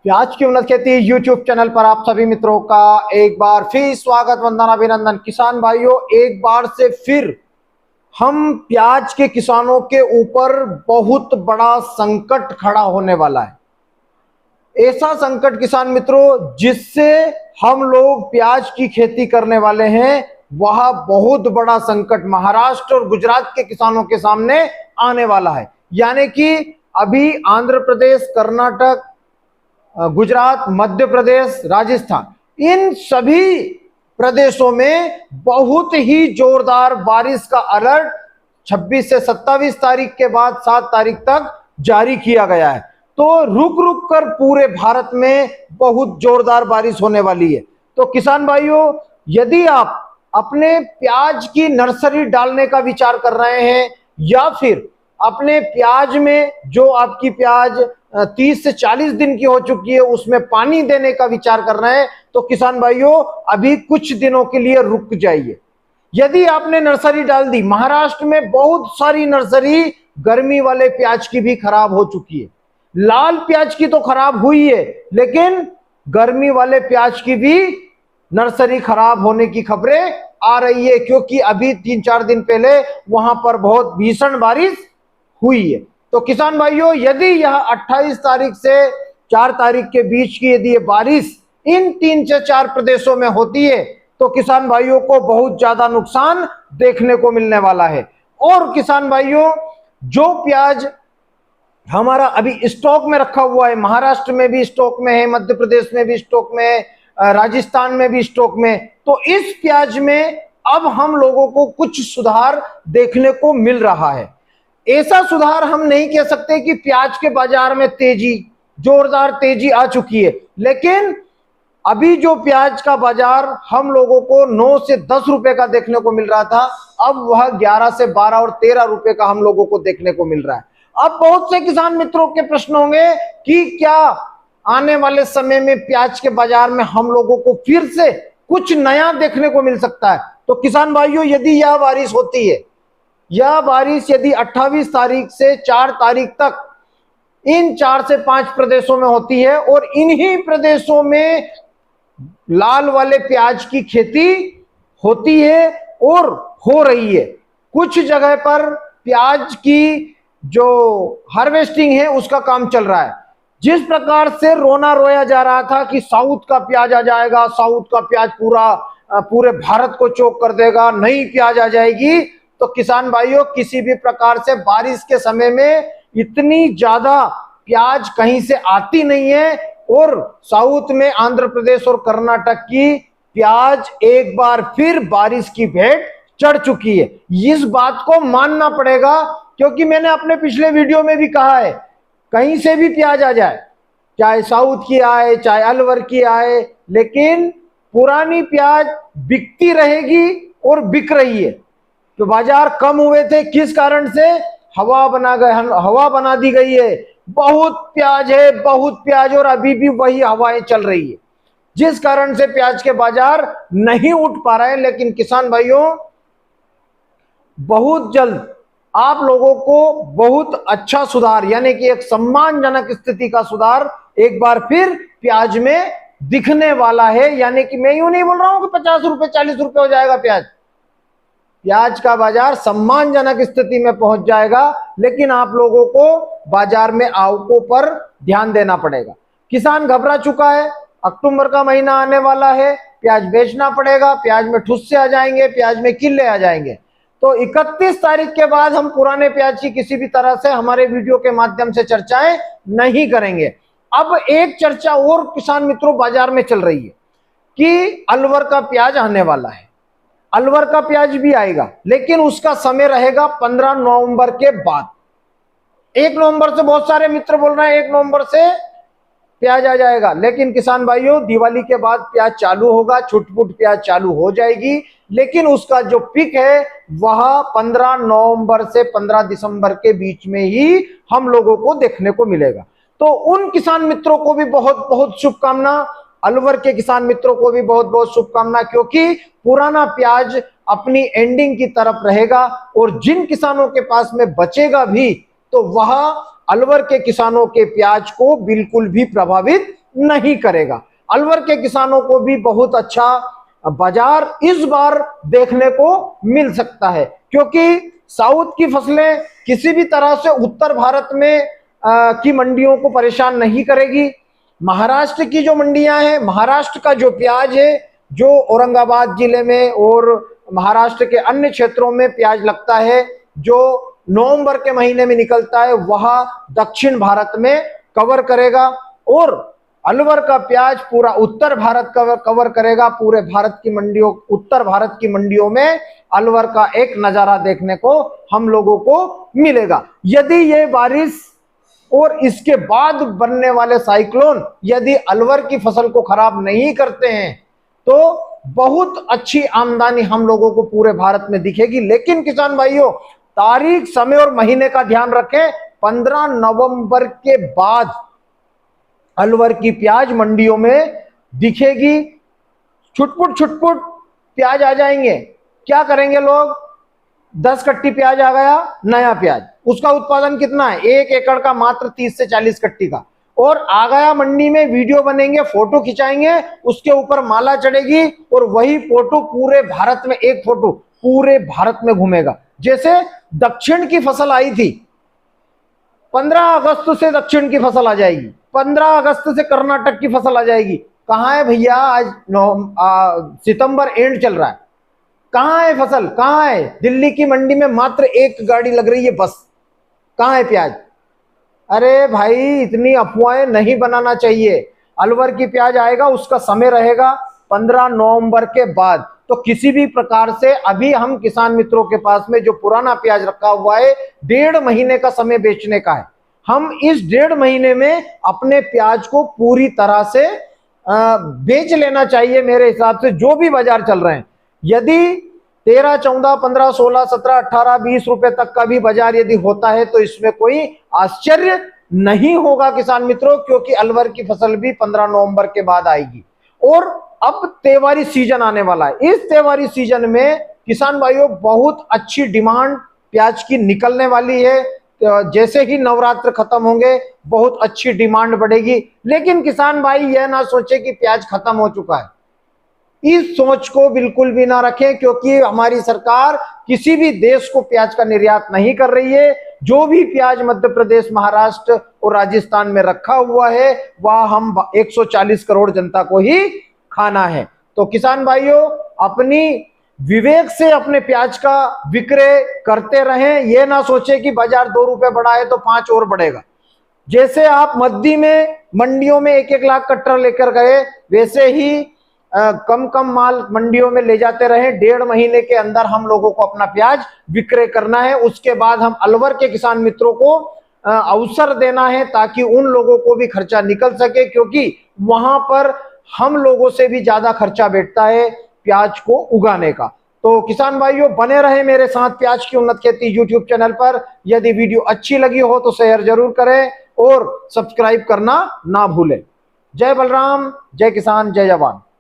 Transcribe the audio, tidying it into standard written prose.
प्याज की उन्नत खेती यूट्यूब चैनल पर आप सभी मित्रों का एक बार फिर स्वागत, वंदना, अभिनंदन। किसान भाइयों, एक बार से फिर हम प्याज के किसानों के ऊपर बहुत बड़ा संकट खड़ा होने वाला है। ऐसा संकट किसान मित्रों जिससे हम लोग प्याज की खेती करने वाले हैं, वह बहुत बड़ा संकट महाराष्ट्र और गुजरात के किसानों के सामने आने वाला है। यानी कि अभी आंध्र प्रदेश, कर्नाटक, गुजरात, मध्य प्रदेश, राजस्थान, इन सभी प्रदेशों में बहुत ही जोरदार बारिश का अलर्ट 26 से 27 तारीख के बाद 7 तारीख तक जारी किया गया है। तो रुक रुक कर पूरे भारत में बहुत जोरदार बारिश होने वाली है। तो किसान भाइयों, यदि आप अपने प्याज की नर्सरी डालने का विचार कर रहे हैं या फिर अपने प्याज में जो आपकी प्याज 30 से 40 दिन की हो चुकी है उसमें पानी देने का विचार कर रहे हैं, तो किसान भाइयों अभी कुछ दिनों के लिए रुक जाइए। यदि आपने नर्सरी डाल दी, महाराष्ट्र में बहुत सारी नर्सरी गर्मी वाले प्याज की भी खराब हो चुकी है। लाल प्याज की तो खराब हुई है, लेकिन गर्मी वाले प्याज की भी नर्सरी खराब होने की खबरें आ रही है, क्योंकि अभी 3-4 दिन पहले वहां पर बहुत भीषण बारिश हुई है। तो किसान भाइयों, यदि यह 28 तारीख से 4 तारीख के बीच की यदि ये बारिश इन 3 से 4 प्रदेशों में होती है, तो किसान भाइयों को बहुत ज्यादा नुकसान देखने को मिलने वाला है। और किसान भाइयों, जो प्याज हमारा अभी स्टॉक में रखा हुआ है, महाराष्ट्र में भी स्टॉक में है, मध्य प्रदेश में भी स्टॉक में है, राजस्थान में भी स्टॉक में, तो इस प्याज में अब हम लोगों को कुछ सुधार देखने को मिल रहा है। ऐसा सुधार हम नहीं कह सकते कि प्याज के बाजार में तेजी, जोरदार तेजी आ चुकी है, लेकिन अभी जो प्याज का बाजार हम लोगों को 9 से 10 रुपए का देखने को मिल रहा था, अब वह 11 से 12 और 13 रुपए का हम लोगों को देखने को मिल रहा है। अब बहुत से किसान मित्रों के प्रश्न होंगे कि क्या आने वाले समय में प्याज के बाजार में हम लोगों को फिर से कुछ नया देखने को मिल सकता है? तो किसान भाइयों, यदि यह बारिश होती है, यह बारिश यदि 28 तारीख से 4 तारीख तक इन 4 से 5 प्रदेशों में होती है और इन्हीं प्रदेशों में लाल वाले प्याज की खेती होती है और हो रही है, कुछ जगह पर प्याज की जो हार्वेस्टिंग है उसका काम चल रहा है। जिस प्रकार से रोना रोया जा रहा था कि साउथ का प्याज आ जाएगा, साउथ का प्याज पूरे भारत को चोक कर देगा, नई प्याज आ जाएगी, तो किसान भाइयों किसी भी प्रकार से बारिश के समय में इतनी ज्यादा प्याज कहीं से आती नहीं है। और साउथ में आंध्र प्रदेश और कर्नाटक की प्याज एक बार फिर बारिश की भेंट चढ़ चुकी है। इस बात को मानना पड़ेगा, क्योंकि मैंने अपने पिछले वीडियो में भी कहा है, कहीं से भी प्याज आ जाए, चाहे साउथ की आए चाहे अलवर की आए, लेकिन पुरानी प्याज बिकती रहेगी और बिक रही है। तो बाजार कम हुए थे, किस कारण से? हवा बना दी गई है, बहुत प्याज है, बहुत प्याज, और अभी भी वही हवाएं चल रही है, जिस कारण से प्याज के बाजार नहीं उठ पा रहे हैं। लेकिन किसान भाइयों, बहुत जल्द आप लोगों को बहुत अच्छा सुधार, यानी कि एक सम्मानजनक स्थिति का सुधार एक बार फिर प्याज में दिखने वाला है। यानी कि मैं यूं नहीं बोल रहा हूं कि 50 रुपए 40 रुपए हो जाएगा प्याज का बाजार सम्मानजनक स्थिति में पहुंच जाएगा, लेकिन आप लोगों को बाजार में आवकों पर ध्यान देना पड़ेगा। किसान घबरा चुका है, अक्टूबर का महीना आने वाला है, प्याज बेचना पड़ेगा, प्याज में ठुस्से आ जाएंगे, प्याज में किल्ले आ जाएंगे। तो 31 तारीख के बाद हम पुराने प्याज की किसी भी तरह से हमारे वीडियो के माध्यम से चर्चाएं नहीं करेंगे। अब एक चर्चा और किसान मित्रों बाजार में चल रही है कि अलवर का प्याज आने वाला है। अलवर का प्याज भी आएगा, लेकिन उसका समय रहेगा 15 नवंबर के बाद। 1 नवंबर से बहुत सारे मित्र बोल रहे हैं 1 नवंबर से प्याज आ जाएगा, लेकिन किसान भाइयों दिवाली के बाद प्याज चालू होगा, छुटपुट प्याज चालू हो जाएगी, लेकिन उसका जो पिक है वह 15 नवंबर से 15 दिसंबर के बीच में ही हम लोगों को देखने को मिलेगा। तो उन किसान मित्रों को भी बहुत बहुत शुभकामना, अलवर के किसान मित्रों को भी बहुत बहुत शुभकामना, क्योंकि पुराना प्याज अपनी एंडिंग की तरफ रहेगा और जिन किसानों के पास में बचेगा भी, तो वह अलवर के किसानों के प्याज को बिल्कुल भी प्रभावित नहीं करेगा। अलवर के किसानों को भी बहुत अच्छा बाजार इस बार देखने को मिल सकता है, क्योंकि साउथ की फसलें किसी भी तरह से उत्तर भारत में की मंडियों को परेशान नहीं करेगी। महाराष्ट्र की जो मंडियां हैं, महाराष्ट्र का जो प्याज है, जो औरंगाबाद जिले में और महाराष्ट्र के अन्य क्षेत्रों में प्याज लगता है, जो नवंबर के महीने में निकलता है, वह दक्षिण भारत में कवर करेगा। और अलवर का प्याज पूरा उत्तर भारत कवर करेगा। पूरे भारत की मंडियों, उत्तर भारत की मंडियों में अलवर का एक नजारा देखने को हम लोगों को मिलेगा। यदि ये बारिश और इसके बाद बनने वाले साइक्लोन यदि अलवर की फसल को खराब नहीं करते हैं तो बहुत अच्छी आमदनी हम लोगों को पूरे भारत में दिखेगी। लेकिन किसान भाइयों, तारीख, समय और महीने का ध्यान रखें। 15 नवंबर के बाद अलवर की प्याज मंडियों में दिखेगी। छुटपुट छुटपुट प्याज आ जाएंगे। क्या करेंगे लोग? 10 कट्टी प्याज आ गया, नया प्याज, उसका उत्पादन कितना है? 1 एकड़ का मात्र 30 से 40 कट्टी का। और आ गया मंडी में, वीडियो बनेंगे, फोटो खिंचाएंगे, उसके ऊपर माला चढ़ेगी और वही फोटो पूरे भारत में, एक फोटो पूरे भारत में घूमेगा। जैसे दक्षिण की फसल आई थी, 15 अगस्त से दक्षिण की फसल आ जाएगी, 15 अगस्त से कर्नाटक की फसल आ जाएगी। कहां है भैया? आज सितंबर एंड चल रहा है, कहां है फसल? कहां है? दिल्ली की मंडी में मात्र 1 गाड़ी लग रही है बस। कहां है प्याज? अरे भाई, इतनी अफवाहें नहीं बनाना चाहिए। अलवर की प्याज आएगा, उसका समय रहेगा 15 नवंबर के बाद। तो किसी भी प्रकार से अभी हम किसान मित्रों के पास में जो पुराना प्याज रखा हुआ है, 1.5 महीने का समय बेचने का है। हम इस 1.5 महीने में अपने प्याज को पूरी तरह से बेच लेना चाहिए मेरे हिसाब से, जो भी बाजार चल रहे हैं। यदि 13, 14, 15, 16, 17, 18, 20 रुपए तक का भी बाजार यदि होता है तो इसमें कोई आश्चर्य नहीं होगा किसान मित्रों, क्योंकि अलवर की फसल भी 15 नवंबर के बाद आएगी। और अब त्योहारी सीजन आने वाला है। इस त्योहारी सीजन में किसान भाइयों बहुत अच्छी डिमांड प्याज की निकलने वाली है। जैसे ही नवरात्र खत्म होंगे बहुत अच्छी डिमांड बढ़ेगी। लेकिन किसान भाई यह ना सोचे कि प्याज खत्म हो चुका है, इस सोच को बिल्कुल भी ना रखें, क्योंकि हमारी सरकार किसी भी देश को प्याज का निर्यात नहीं कर रही है। जो भी प्याज मध्य प्रदेश, महाराष्ट्र और राजस्थान में रखा हुआ है वह हम 140 करोड़ जनता को ही खाना है। तो किसान भाइयों, अपनी विवेक से अपने प्याज का विक्रय करते रहें। यह ना सोचे कि बाजार 2 रुपए बढ़ा है तो 5 और बढ़ेगा। जैसे आप मद्दी में मंडियों में 1-1 लाख कट्टर लेकर गए, वैसे ही कम कम माल मंडियों में ले जाते रहे। 1.5 महीने के अंदर हम लोगों को अपना प्याज विक्रय करना है। उसके बाद हम अलवर के किसान मित्रों को अवसर देना है ताकि उन लोगों को भी खर्चा निकल सके, क्योंकि वहां पर हम लोगों से भी ज्यादा खर्चा बैठता है प्याज को उगाने का। तो किसान भाइयों, बने रहे मेरे साथ प्याज की उन्नत खेती यूट्यूब चैनल पर। यदि वीडियो अच्छी लगी हो तो शेयर जरूर करें और सब्सक्राइब करना ना भूलें। जय बलराम, जय किसान, जय जवान।